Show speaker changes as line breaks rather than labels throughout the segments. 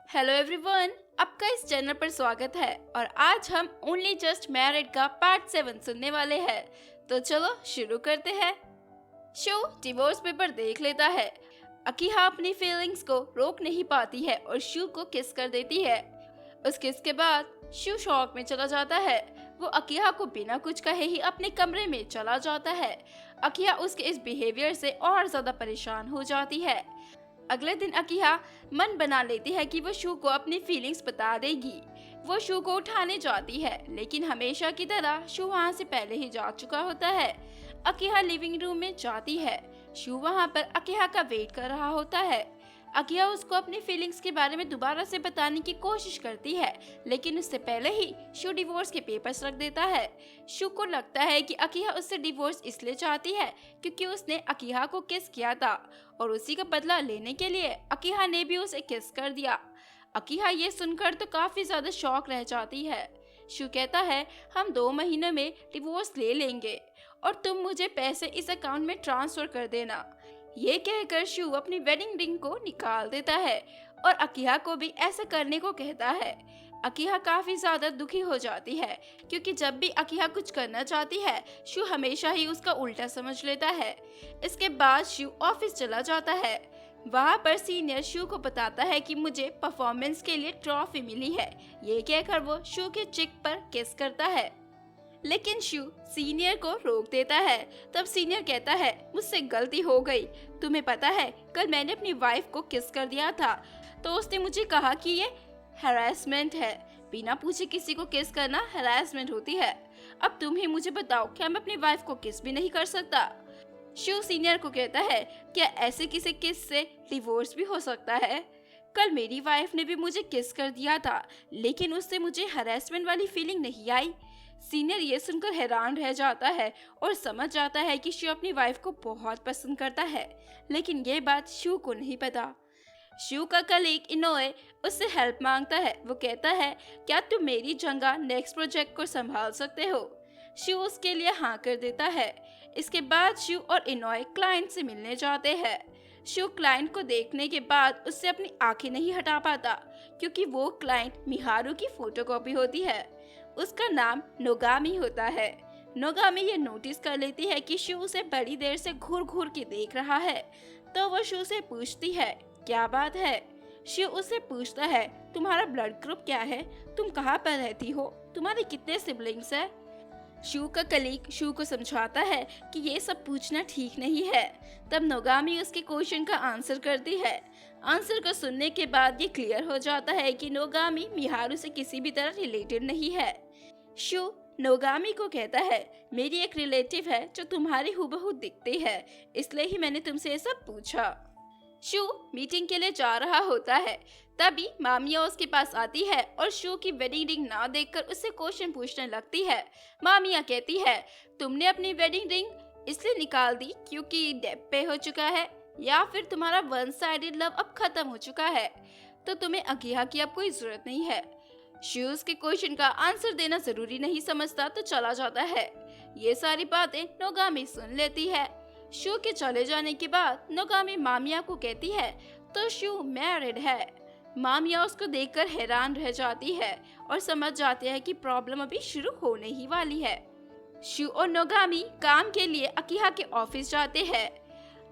Hello everyone, आपका इस channel पर स्वागत है और आज हम ओनली जस्ट मैरिड का पार्ट 7 सुनने वाले हैं। तो चलो शुरू करते हैं। शो डिवोर्स पेपर देख लेता है। अकीहा अपनी फीलिंग्स को रोक नहीं पाती है और शू को किस कर देती है। उस किस के बाद शू शॉक में चला जाता है। वो अकीहा को बिना कुछ कहे ही अपने कमरे में चला जाता है। अकीहा उसके इस बिहेवियर से और ज्यादा परेशान हो जाती है। अगले दिन अकीहा मन बना लेती है कि वो शू को अपनी फीलिंग्स बता देगी। वो शू को उठाने जाती है, लेकिन हमेशा की तरह शू वहाँ से पहले ही जा चुका होता है। अकीहा लिविंग रूम में जाती है। शू वहाँ पर अकीहा का वेट कर रहा होता है। अकीहा उसको अपनी फीलिंग्स के बारे में दोबारा से बताने की कोशिश करती है, लेकिन उससे पहले ही शू डिवोर्स के पेपर्स रख देता है। शू को लगता है कि अकीहा उससे डिवोर्स इसलिए चाहती है क्योंकि उसने अकीहा को किस किया था और उसी का बदला लेने के लिए अकीहा ने भी उसे किस कर दिया। अकीहा ये सुनकर तो काफी ज्यादा शॉक रह जाती है। शू कहता है, हम 2 महीनों में डिवोर्स ले लेंगे और तुम मुझे पैसे इस अकाउंट में ट्रांसफर कर देना। ये कहकर शू अपनी वेडिंग रिंग को निकाल देता है और अकीहा को भी ऐसा करने को कहता है। अकीहा काफी ज्यादा दुखी हो जाती है क्योंकि जब भी अकीहा कुछ करना चाहती है, शू हमेशा ही उसका उल्टा समझ लेता है। इसके बाद शू ऑफिस चला जाता है। वहाँ पर सीनियर शू को बताता है कि मुझे परफॉर्मेंस के लिए ट्रॉफी मिली है। ये कहकर वो शू के चिक पर किस करता है, लेकिन शू सीनियर को रोक देता है। तब सीनियर कहता है, मुझसे गलती हो गई। तुम्हें पता है, कल मैंने अपनी वाइफ को किस कर दिया था तो उसने मुझे कहा कि ये हैरेसमेंट है। बिना पूछे किसी को किस करना हैरेसमेंट होती है। अब तुम ही मुझे बताओ, क्या मैं अपनी वाइफ को किस भी नहीं कर सकता? शू सीनियर को कहता है, क्या ऐसे किसी किस से डिवोर्स भी हो सकता है? कल मेरी वाइफ ने भी मुझे किस कर दिया था, लेकिन उससे मुझे हैरेसमेंट वाली फीलिंग नहीं आई। सीनियर ये सुनकर हैरान रह जाता है और समझ जाता है कि शू अपनी वाइफ को बहुत पसंद करता है, लेकिन ये बात शू को नहीं पता। शू का कलीग इनोए उससे हेल्प मांगता है। वो कहता है, क्या तुम मेरी जगह नेक्स्ट प्रोजेक्ट को संभाल सकते हो? शू उसके लिए हाँ कर देता है। इसके बाद शू और इनोए क्लाइंट से मिलने जाते हैं। शू क्लाइंट को देखने के बाद उससे अपनी आंखें नहीं हटा पाता क्योंकि वो क्लाइंट मिहारू की फोटोकॉपी होती है। उसका नाम नोगामी होता है। नोगामी ये नोटिस कर लेती है कि शू उसे बड़ी देर से घूर घूर के देख रहा है, तो वो शू से पूछती है, क्या बात है? शू उससे पूछता है, तुम्हारा ब्लड ग्रुप क्या है? तुम कहाँ पर रहती हो? तुम्हारे कितने सिबलिंग्स है? शू का कलीग शू को समझाता है कि ये सब पूछना ठीक नहीं है। तब नोगामी उसके क्वेश्चन का आंसर करती है। आंसर को सुनने के बाद ये क्लियर हो जाता है कि नोगामी मिहारू से किसी भी तरह रिलेटेड नहीं है। शू नोगामी को कहता है, मेरी एक रिलेटिव है जो तुम्हारी हूबहू दिखती है, इसलिए ही मैंने तुमसे ये सब पूछा। शू मीटिंग के लिए जा रहा होता है। तभी मामिया उसके पास आती है और शू की वेडिंग रिंग ना देखकर उससे क्वेश्चन पूछने लगती है। मामिया कहती है, तुमने अपनी वेडिंग रिंग इसलिए निकाल दी क्योंकि डेट पे हो चुका है, या फिर तुम्हारा वन साइडेड लव अब खत्म हो चुका है, तो तुम्हें अकीहा की अब कोई जरूरत नहीं है। शू उसके क्वेश्चन का आंसर देना जरूरी नहीं समझता तो चला जाता है। ये सारी बातें नोगामी सुन लेती है। शू के चले जाने के बाद नोगामी मामिया को कहती है, तो शू मैरिड है। मामिया उसको देखकर हैरान रह जाती है और समझ जाते हैं कि प्रॉब्लम अभी शुरू होने ही वाली है। शू और नोगामी काम के लिए अकीहा के ऑफिस जाते हैं।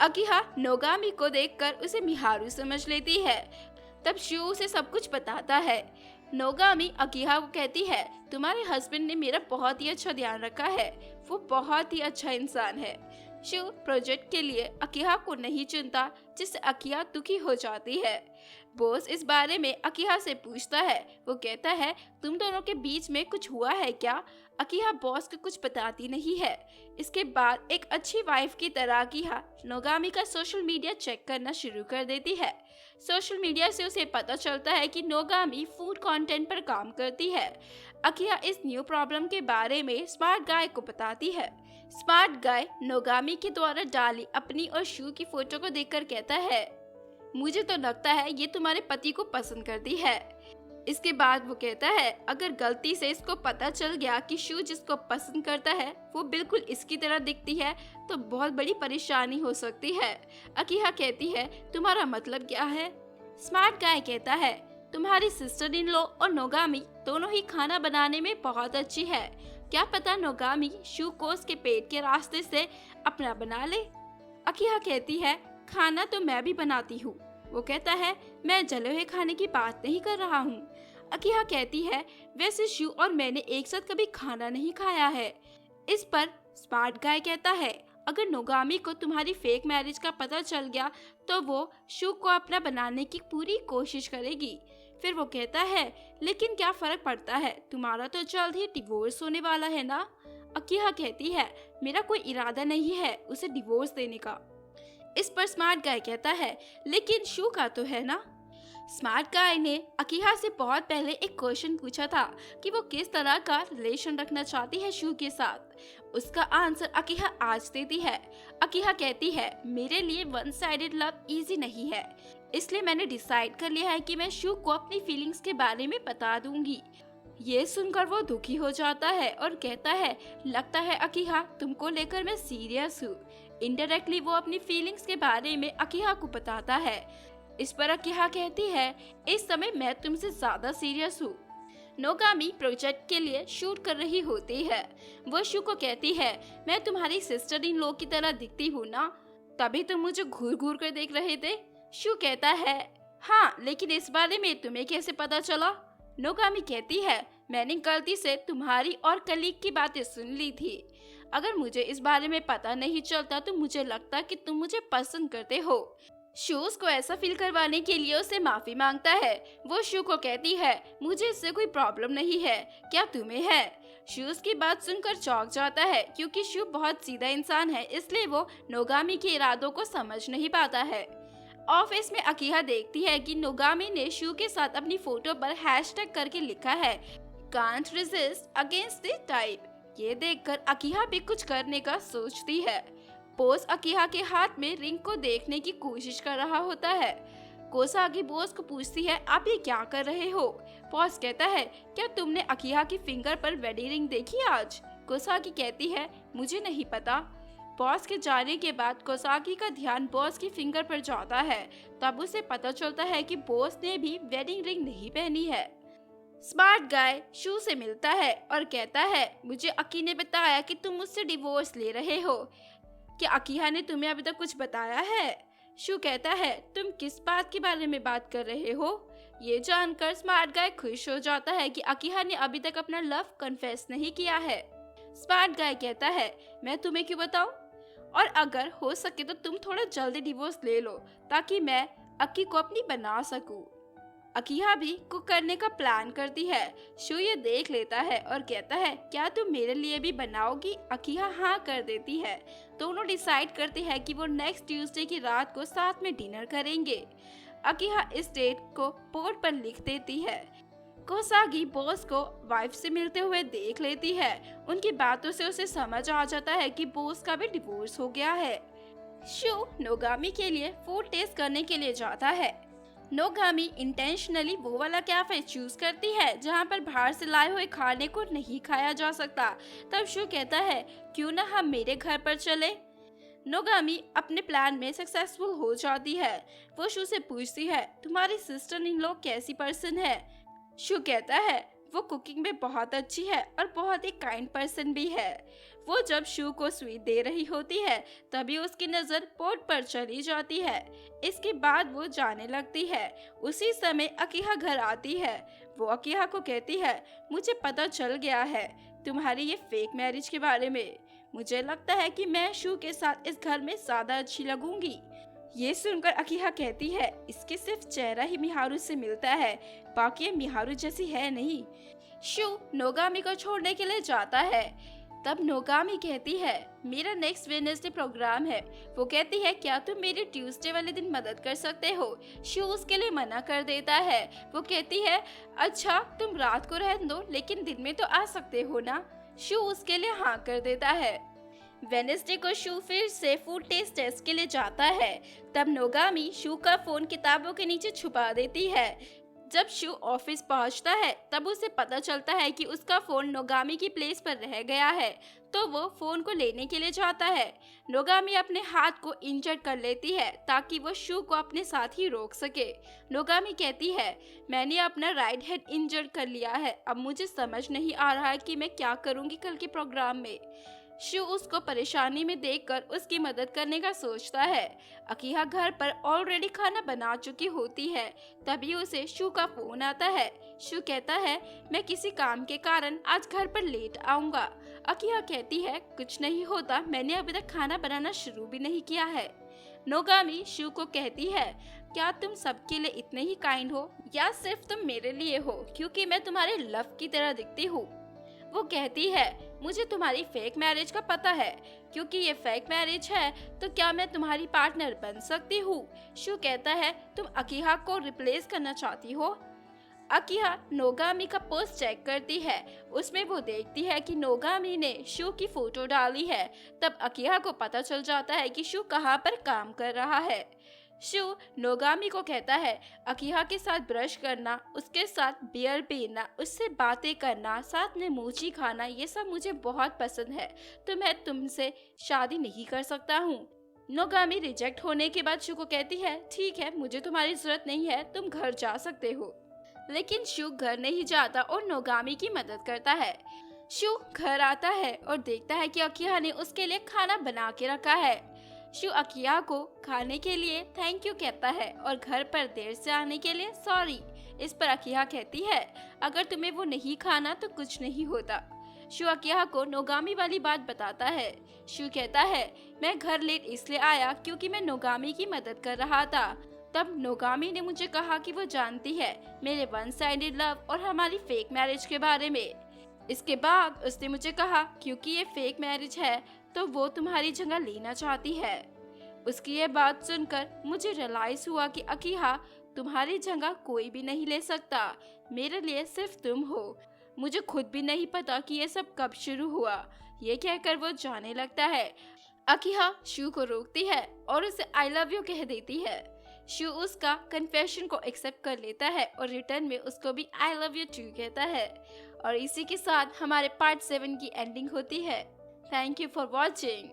अकीहा नोगामी को देखकर उसे मिहारू समझ लेती है। तब शू उसे सब कुछ बताता है। नोगामी अकीहा को कहती है, तुम्हारे हस्बैंड ने मेरा बहुत ही अच्छा ध्यान रखा है, वो बहुत ही अच्छा इंसान है। शू प्रोजेक्ट के लिए अकीहा को नहीं चुनता, जिससे अकीहा दुखी हो जाती है। बॉस इस बारे में अकीहा से पूछता है। वो कहता है, तुम दोनों के बीच में कुछ हुआ है क्या? अकीहा बॉस को कुछ बताती नहीं है। इसके बाद एक अच्छी वाइफ की तरह अकीहा नोगामी का सोशल मीडिया चेक करना शुरू कर देती है। सोशल मीडिया से उसे पता चलता है कि नोगामी फूड कंटेंट पर काम करती है। अकीहा इस न्यू प्रॉब्लम के बारे में स्मार्ट गाय को बताती है। स्मार्ट गाय नोगामी के द्वारा डाली अपनी और शू की फोटो को देखकर कहता है, मुझे तो लगता है ये तुम्हारे पति को पसंद करती है। इसके बाद वो कहता है, अगर गलती से इसको पता चल गया कि शू जिसको पसंद करता है वो बिल्कुल इसकी तरह दिखती है तो बहुत बड़ी परेशानी हो सकती है। अकीहा कहती है, तुम्हारा मतलब क्या है? स्मार्ट गाय कहता है, तुम्हारी सिस्टर इन लॉ और नोगामी दोनों ही खाना बनाने में बहुत अच्छी है। क्या पता नोगामी शू को उसके पेट के रास्ते से अपना बना ले। अकिहा कहती है, खाना तो मैं भी बनाती हूँ। वो कहता है, मैं जले हुए खाने की बात नहीं कर रहा हूँ। अकिहा कहती है, वैसे शू और मैंने एक साथ कभी खाना नहीं खाया है। इस पर स्मार्ट गाय कहता है, अगर नोगामी को तुम्हारी फेक मैरिज का पता चल गया तो वो शू को अपना बनाने की पूरी कोशिश करेगी। फिर वो कहता है, लेकिन क्या फर्क पड़ता है, तुम्हारा तो जल्द ही डिवोर्स होने वाला है ना। अकिहा कहती है, मेरा कोई इरादा नहीं है उसे डिवोर्स देने का। इस पर स्मार्ट गाय कहता है, लेकिन शू का तो है ना। स्मार्ट गाय ने अकिहा से बहुत पहले एक क्वेश्चन पूछा था कि वो किस तरह का रिलेशन रखना चाहती है शू के साथ। उसका आंसर अकिहा आज देती है। अकिहा कहती है, मेरे लिए वन साइडेड लव इजी नहीं है, इसलिए मैंने डिसाइड कर लिया है कि मैं शू को अपनी फीलिंग्स के बारे में बता दूंगी। ये सुनकर वो दुखी हो जाता है और कहता है, लगता है अकिहा तुमको लेकर मैं सीरियस हूँ। इनडायरेक्टली वो अपनी फीलिंग्स के बारे में अकिहा को बताता है। इस पर अकिहा कहती है, इस समय मैं तुमसे ज्यादा सीरियस हूँ। नोगामी प्रोजेक्ट के लिए शूट कर रही होती है। वो शू को कहती है, मैं तुम्हारी सिस्टर इन लॉ की तरह दिखती हूँ ना, तभी तुम मुझे घूर घूर कर देख रहे थे। शू कहता है, हाँ, लेकिन इस बारे में तुम्हें कैसे पता चला। नोगामी कहती है, मैंने गलती से तुम्हारी और कलीग की बातें सुन ली थी। अगर मुझे इस बारे में पता नहीं चलता तो मुझे लगता कि तुम मुझे पसंद करते हो। शूज को ऐसा फील करवाने के लिए उसे माफी मांगता है। वो शू को कहती है, मुझे इससे कोई प्रॉब्लम नहीं है, क्या तुम्हें है। शूज की बात सुनकर चौंक जाता है, क्योंकि शू बहुत सीधा इंसान है, इसलिए वो नोगामी के इरादों को समझ नहीं पाता है। ऑफिस में अकिहा देखती है कि नोगामी ने शू के साथ अपनी फोटो पर हैशटैग करके लिखा है, can't resist against the type. ये देखकर अकिहा भी कुछ करने का सोचती है। बॉस अकिहा के हाथ में रिंग को देखने की कोशिश कर रहा होता है। कोसागी बॉस को पूछती है, आप ये क्या कर रहे हो। बॉस कहता है, क्या तुमने अकिहा की फिंगर पर वेडिंग रिंग देखी आज। कोसागी कहती है, मुझे नहीं पता। बॉस के जाने के बाद कोसागी का ध्यान बॉस की फिंगर पर जाता है। तब उसे पता चलता है कि बॉस ने भी वेडिंग रिंग नहीं पहनी है। स्मार्ट गाय शू से मिलता है और कहता है, मुझे अकी ने बताया कि तुम मुझसे डिवोर्स ले रहे हो। क्या अकिहा ने तुम्हें अभी तक कुछ बताया है। शू कहता है, तुम किस बात के बारे में बात कर रहे हो। ये जानकर स्मार्ट गाय खुश हो जाता है कि अकिहा ने अभी तक अपना लव कन्फेस नहीं किया है। स्मार्ट गाय कहता है, मैं तुम्हें क्यों बताऊं, और अगर हो सके तो तुम थोड़ा जल्दी डिवोर्स ले लो ताकि मैं अकी को अपनी बना सकूं। अकिहा भी कुक करने का प्लान करती है। शू ये देख लेता है और कहता है, क्या तुम मेरे लिए भी बनाओगी। अकिहा हाँ कर देती है। दोनों डिसाइड करते हैं कि वो नेक्स्ट ट्यूसडे की रात को साथ में डिनर करेंगे। अकिहा इस डेट को बोर्ड पर लिख देती है। कोसागी बॉस को वाइफ से मिलते हुए देख लेती है। उनकी बातों से उसे समझ आ जाता है कि बॉस का भी डिवोर्स हो गया है। शू नोगामी के लिए फूड टेस्ट करने के लिए जाता है। नोगामी इंटेंशनली वो वाला कैफे चूज करती है जहाँ पर बाहर से लाए हुए खाने को नहीं खाया जा सकता। तब शू कहता है, क्यों ना हम मेरे घर पर चले। नोगामी अपने प्लान में सक्सेसफुल हो जाती है। वो शू से पूछती है, तुम्हारी सिस्टर इन लॉ कैसी पर्सन है। शू कहता है, वो कुकिंग में बहुत अच्छी है और बहुत ही काइंड पर्सन भी है। वो जब शू को स्वीट दे रही होती है तभी उसकी नज़र पोर्ट पर चली जाती है। इसके बाद वो जाने लगती है। उसी समय अकिहा घर आती है। वो अकिहा को कहती है, मुझे पता चल गया है तुम्हारी ये फेक मैरिज के बारे में। मुझे लगता है कि मैं शू के साथ इस घर में ज़्यादा अच्छी लगूंगी। ये सुनकर अकिहा कहती है, इसके सिर्फ चेहरा ही मिहारू से मिलता है, बाकी ये मिहारू जैसी है नहीं। शू नोगामी को छोड़ने के लिए जाता है। तब नोगामी कहती है, मेरा नेक्स्ट वेडनेसडे प्रोग्राम है। वो कहती है, क्या तुम मेरी ट्यूसडे वाले दिन मदद कर सकते हो। शू उसके लिए मना कर देता है। वो कहती है, अच्छा तुम रात को रहने दो, लेकिन दिन में तो आ सकते हो ना। शू उसके लिए हाँ कर देता है। वेडनेसडे को शू फिर से फूड टेस्ट के लिए जाता है। तब नोगामी शू का फोन किताबों के नीचे छुपा देती है। जब शू ऑफिस पहुंचता है तब उसे पता चलता है कि उसका फोन नोगामी की प्लेस पर रह गया है, तो वो फोन को लेने के लिए जाता है। नोगामी अपने हाथ को इंजर्ड कर लेती है ताकि वो शू को अपने साथ ही रोक सके। नोगामी कहती है, मैंने अपना राइट हैंड इंजर्ड कर लिया है, अब मुझे समझ नहीं आ रहा है कि मैं क्या करूंगी कल के प्रोग्राम में। शू उसको परेशानी में देखकर उसकी मदद करने का सोचता है। अकीहा घर पर ऑलरेडी खाना बना चुकी होती है, तभी उसे शू का फोन आता है। शू कहता है, मैं किसी काम के कारण आज घर पर लेट आऊंगा। अकीहा कहती है, कुछ नहीं होता, मैंने अभी तक खाना बनाना शुरू भी नहीं किया है। नोगामी शू को कहती है, क्या तुम सबके लिए इतने ही काइंड हो या सिर्फ तुम मेरे लिए हो क्योंकि मैं तुम्हारे लव की तरह दिखती हूँ। वो कहती है, मुझे तुम्हारी फेक मैरिज का पता है, क्योंकि ये फेक मैरिज है तो क्या मैं तुम्हारी पार्टनर बन सकती हूँ। शू कहता है, तुम अकीहा को रिप्लेस करना चाहती हो। अकीहा नोगामी का पोस्ट चेक करती है, उसमें वो देखती है कि नोगामी ने शू की फोटो डाली है। तब अकीहा को पता चल जाता है कि शू कहाँ पर काम कर रहा है। शू नोगामी को कहता है, अकीहा के साथ ब्रश करना, उसके साथ बियर पीना, उससे बातें करना, साथ में मूची खाना, ये सब मुझे बहुत पसंद है, तो मैं तुमसे शादी नहीं कर सकता हूँ। नोगामी रिजेक्ट होने के बाद शू को कहती है, ठीक है, मुझे तुम्हारी जरूरत नहीं है, तुम घर जा सकते हो। लेकिन शू घर नहीं जाता और नोगामी की मदद करता है। शू घर आता है और देखता है कि अकीहा ने उसके लिए खाना बना के रखा है। शू अकीहा को खाने के लिए थैंक यू कहता है और घर पर देर से आने के लिए सॉरी। इस पर अकीहा कहती है, अगर तुम्हें वो नहीं खाना तो कुछ नहीं होता। शू अकीहा को नोगामी वाली बात बताता है। शू कहता है, मैं घर लेट इसलिए आया क्योंकि मैं नोगामी की मदद कर रहा था। तब नोगामी ने मुझे कहा कि वो जानती है मेरे वन साइडेड लव और हमारी फेक मैरिज के बारे में। इसके बाद उसने मुझे कहा, क्योंकि ये फेक मैरिज है तो वो तुम्हारी जगह लेना चाहती है। उसकी ये बात सुनकर मुझे रियलाइज हुआ कि अकीहा, तुम्हारी जगह कोई भी नहीं ले सकता, मेरे लिए सिर्फ तुम हो। मुझे खुद भी नहीं पता कि ये सब कब शुरू हुआ। ये कहकर वो जाने लगता है। अकीहा शू को रोकती है और उसे आई लव यू कह देती है। शू उसका कन्फेशन को एक्सेप्ट कर लेता है और रिटर्न में उसको भी आई लव यू टू कहता है। और इसी के साथ हमारे पार्ट 7 की एंडिंग होती है। Thank you for watching.